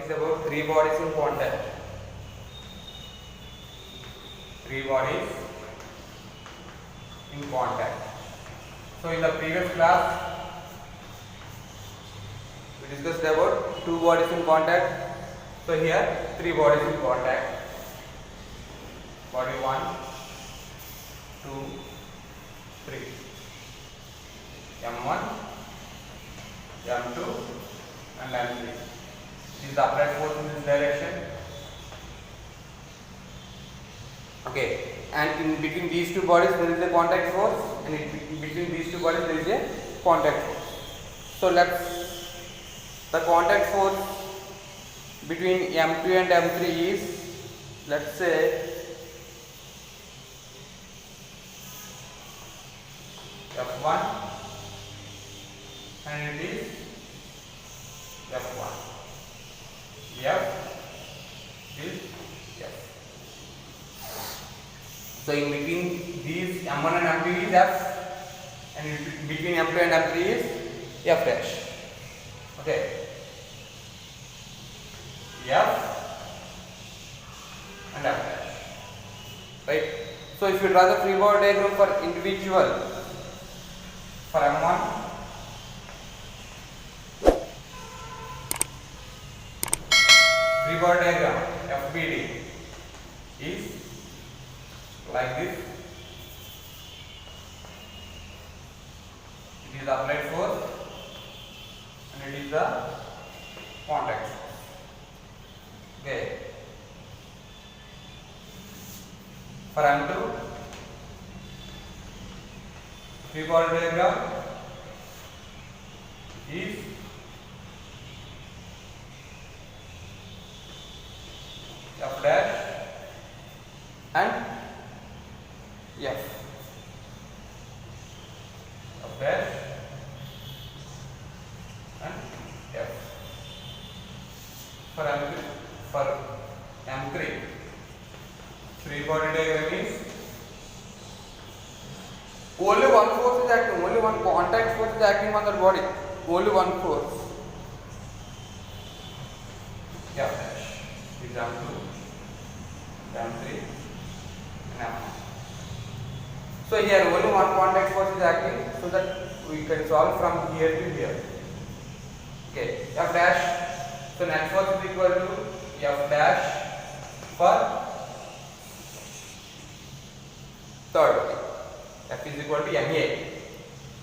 is about three bodies in contact. Three bodies in contact. So in the previous class we discussed about two bodies in contact. So here three bodies in contact. Body 1, 2, 3. M1, M2 and M3. This is the applied force in this direction. Okay, and in between these two bodies there is a contact force, and in between these two bodies there is a contact force. So the contact force between M2 and M3 is, let's say, F1 and it is F1. F is F. So in between these M1 and M2 is F, and in between M2 and M3 is F dash. Okay. F and F dash. Right. So if you draw the free body diagram for individual, for M1, free body diagram FBD is like this. It is the applied force and it is the contact force. Okay. For M2, free body diagram is F dash and F. F dash and F. For M3, free body diagram is only one force is acting, only one contact force is acting on the body, only one force. F dash is M2, M3 and M1. So here only one contact force is acting, so that we can solve from here to here. Okay, F dash. So net force is equal to F dash for third body. F is equal to MA.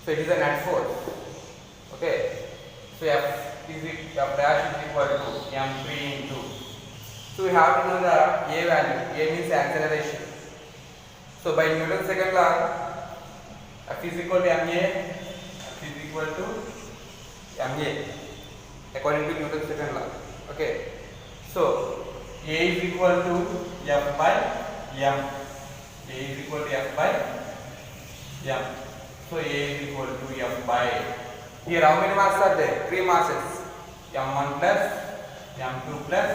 So it is a net force. Okay. So F dash is equal to M3 into. So we have to know the A value. A means acceleration. So by Newton's second law, F is equal to MA. F is equal to MA. According to Newton's second law. Okay. So A is equal to F by M. A is equal to F by M. So A is equal to F by. Here how many masses are there? Three masses. M1 plus M2 plus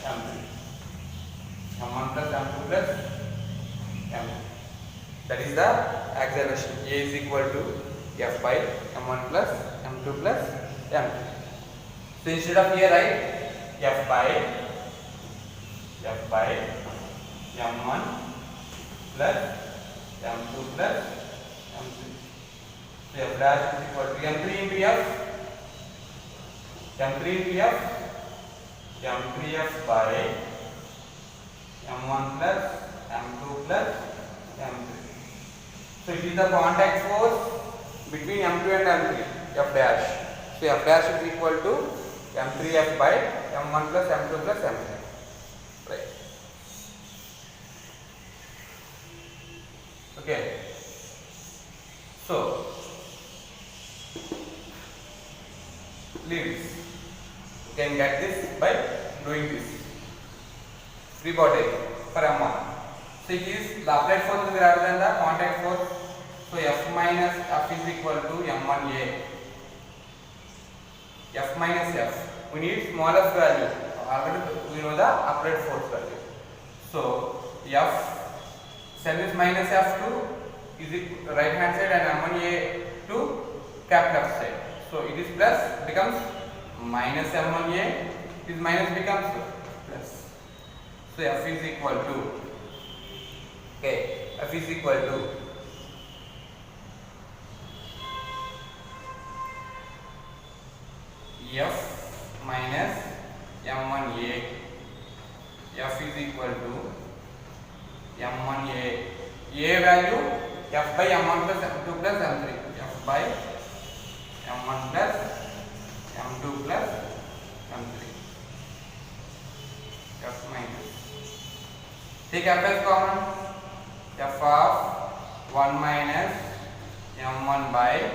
M3. M1 plus M2 plus M3. That is the acceleration. A is equal to F by M1 plus M2 plus M3. So instead of here write F by M1 plus M2 plus M3. So F dash is equal to M3 into F. M3 into F. M3F by M1 plus M2 plus M3. So it is the contact force between M2 and M3. F dash. So F dash is equal to M3F by M1 plus M2 plus M3. Right. Okay. So leave this. You can get this by doing this. Free body for M1. So it is the applied force is greater than the contact force. So F minus F is equal to M1A. F minus F. We need smallest value. Already we know the applied force value. So F, send this minus F to is it right hand side and M1A to cap left side. So it is plus becomes minus M1A this minus becomes plus. So F is equal to, okay, F is equal to F minus M1A. F is equal to M1A. A value F by M1 plus M2 plus M3. F by M1 plus M2 plus M3. F minus. Take F as common. F of 1 minus M1 by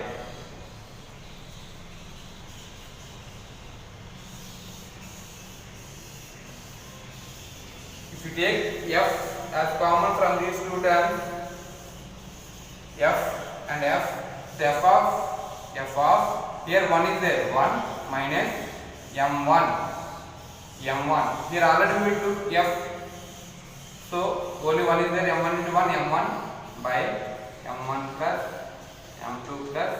if you take F as common from these two terms, F and F, the F of here 1 is there, 1 minus M1. Here already we took F, so only 1 is there, M1 into 1, M1 by M1 plus M2 plus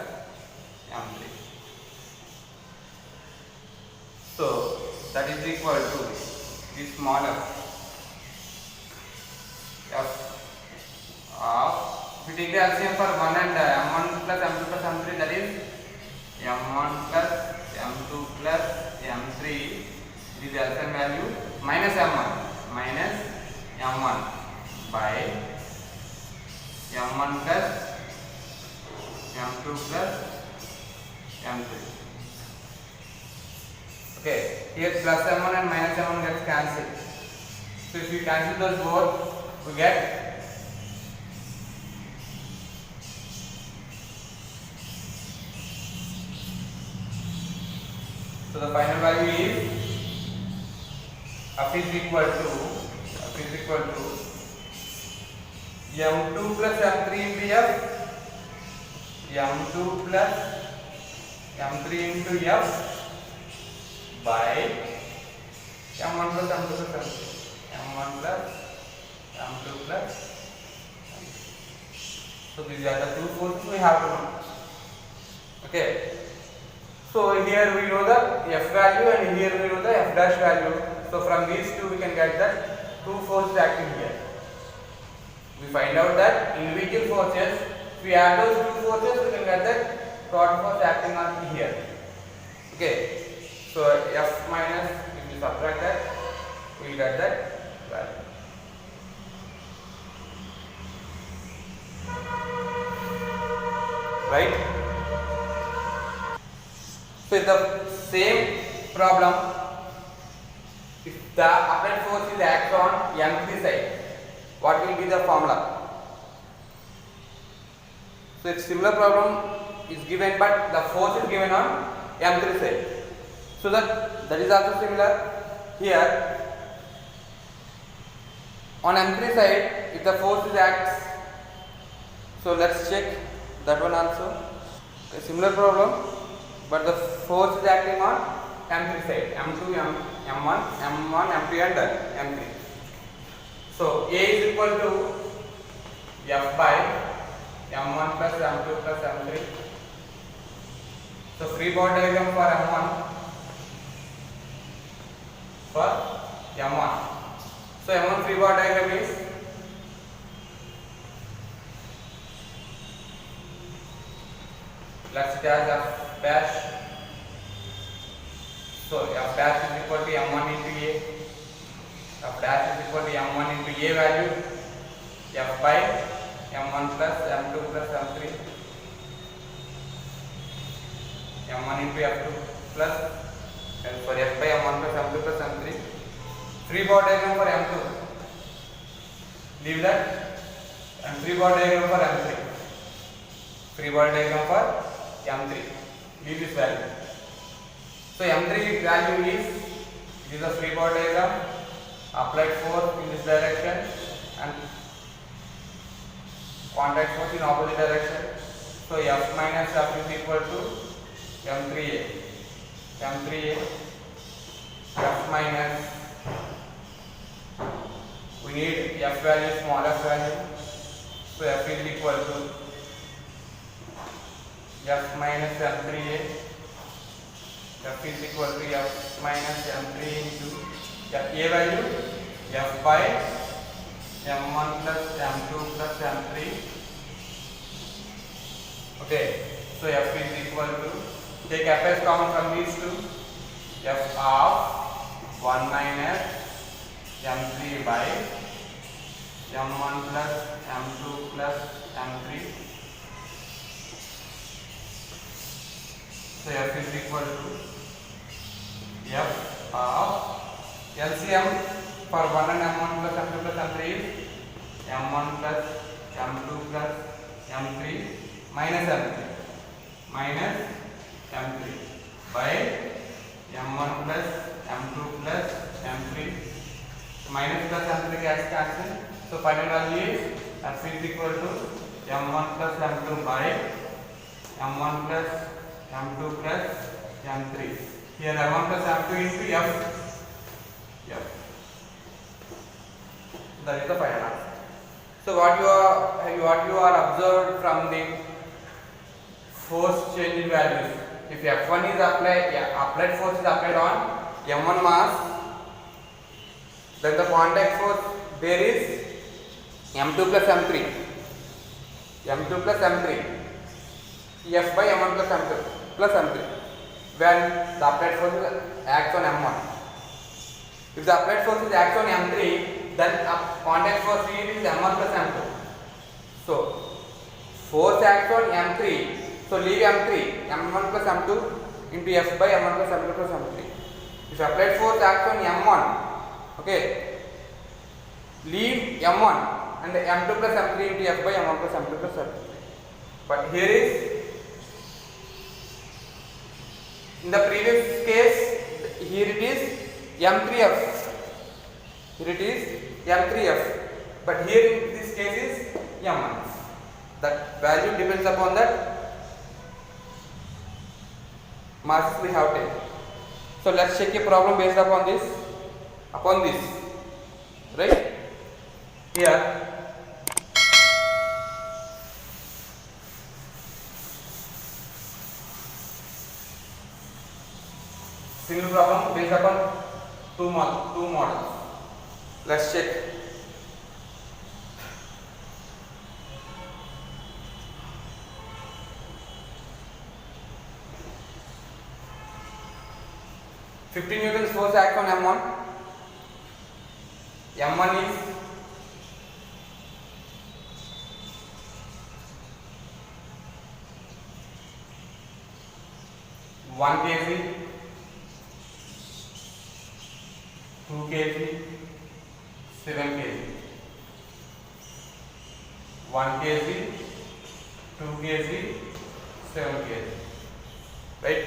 M3. So that is equal to this small f of, if you take the LCM for 1 and M1 plus M2 plus M3, that is M1 plus M2 plus M3, this is the LCM value, minus M1 by M1 plus M2 plus M3. Okay, here plus M1 and minus M1 gets cancelled. So if you cancel those both, we get so the final value is F is equal to M2 plus M3 into F, M2 plus M3 into F by M1 plus M2 plus M3, M1 plus M2 plus M3. So these are the two forces we have to know. Okay. So here we know the F value and here we know the F dash value. So from these two we can get that two forces acting here. We find out that individual forces, if we add those two forces, we can get that total force acting on here. Okay. So F minus, if we subtract that, we will get that value. Right? So the same problem, if the applied force is acts on M3 side, what will be the formula? So it's similar problem is given, but the force is given on M3 side. So that is also similar here. On M3 side, if the force is acts, so let's check that one also. A similar problem, but the force is acting on M3 side, M2, M1, M3 and M3. So A is equal to F by M1 plus M2 plus M3. So free body diagram for M1, for M1. So M1 free body diagram is let's start F dash. So F dash is equal to M1 into A. F dash is equal to M1 into A value, F by M1 plus M2 plus M3, M1 into F2 plus, and for F by M1 plus M2 plus M3. Free body diagram for M2, leave that, and free body diagram for M3. Free body diagram for M3, leave this value. So M3 value is, this is a free body diagram, applied force in this direction and contact force in opposite direction. So F minus F is equal to M3A. M3A, F minus, we need F value, small f value. So F is equal to F minus M3A F is equal to F minus M3 into A value F by M1 plus M2 plus M3. Okay, so F is equal to, take F as common from these two, F of 1 minus M3 by M1 plus M2 plus M3. So F is equal to F of LCM for 1 and M1 plus M2 plus M3 is M1 plus M2 plus M3 minus M3 by M1 plus M2 plus M3. Minus plus M3 cancel. So final value is F is equal to M1 plus M2 by M1 plus M2 plus M3. Here M1 plus M2 into F. That is the final answer. So what you are observed from the force change in values. If F1 is applied force is applied on M1 mass, then the contact force there is M2 plus M3. M2 plus M3. F by M1 plus M2 plus M3. When the applied force acts on M1. If the applied force acts on M3, then contact force here is M1 plus M2. So force acts on M3. So leave M3, M1 plus M2 into F by M1 plus M2 plus M3. If applied force acts on M1, okay, leave M1 and M2 plus M3 into F by M1 plus M2 plus M3. But here is, in the previous case, here it is M3F. Here it is M3F. But here in this case is M1. That value depends upon that masses we have taken. So let's check a problem based upon this. Right? Here single problem based upon two models. Let's check. Newton's force acts on M1. M1 is 1 kg, 2 kg, 7 kg. 1 kg, 2 kg, 7 kg. Right?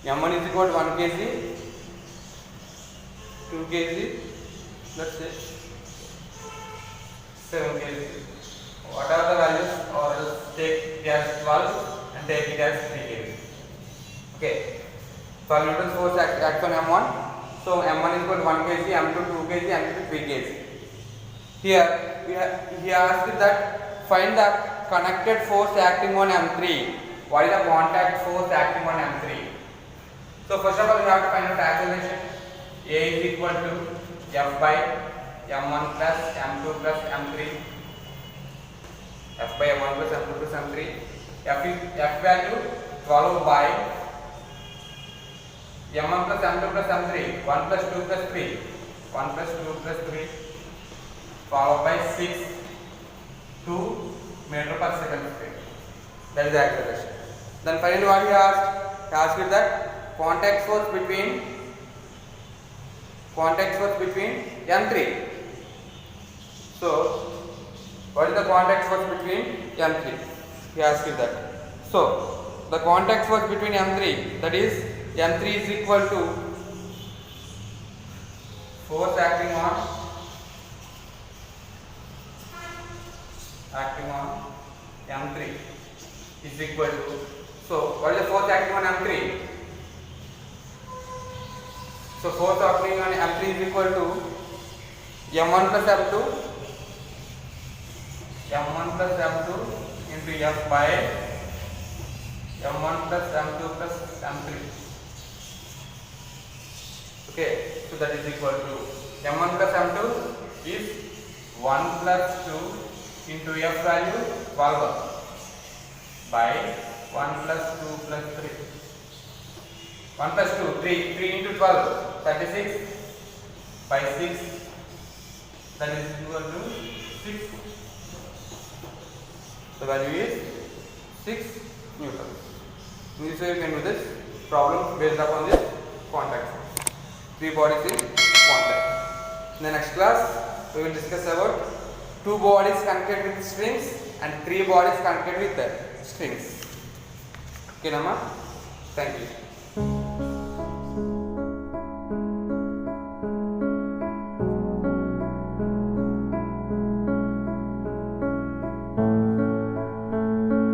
M1 is equal to 1 kg, 2 kg, let's say 7 kg. What are the values? Or else take it as 12 and take it as 3 kg. Okay. So Newton's force acts on M1. So M1 is equal to 1 kg, M2 2 kg, M3 3 kg. Here he asked that find the connected force acting on M3. What is the contact force acting on M3? So first of all, we have to find out acceleration. A is equal to F by M1 plus M2 plus M3. F by M1 plus M2 plus M3. F value followed by M1 plus M2 plus M3. 1 plus 2 plus 3. 1 plus 2 plus 3. Followed by 6 2 meter per second square. That is the acceleration. Then finally what he asked? He asked that contact force between M3. So what is the contact force between M3? He asked you that. So the contact force between M3, that is M3 is equal to force acting on M3 is equal to, so what is the force acting on M3? So force acting on M3 is equal to M1 plus M2 into F by m1 plus m2 plus m3. Okay, so that is equal to m1 plus m2 is 1 plus 2 into f value 12 by 1 plus 2 plus 3. 1 plus 2, 3 into 12, 36 by 6, that is equal to 6. The value is 6 Newton. In this way you can do this problem based upon this contact force. 3 bodies in contact. In the next class we will discuss about 2 bodies connected with strings and 3 bodies connected with strings. Okay, Nama? Thank you.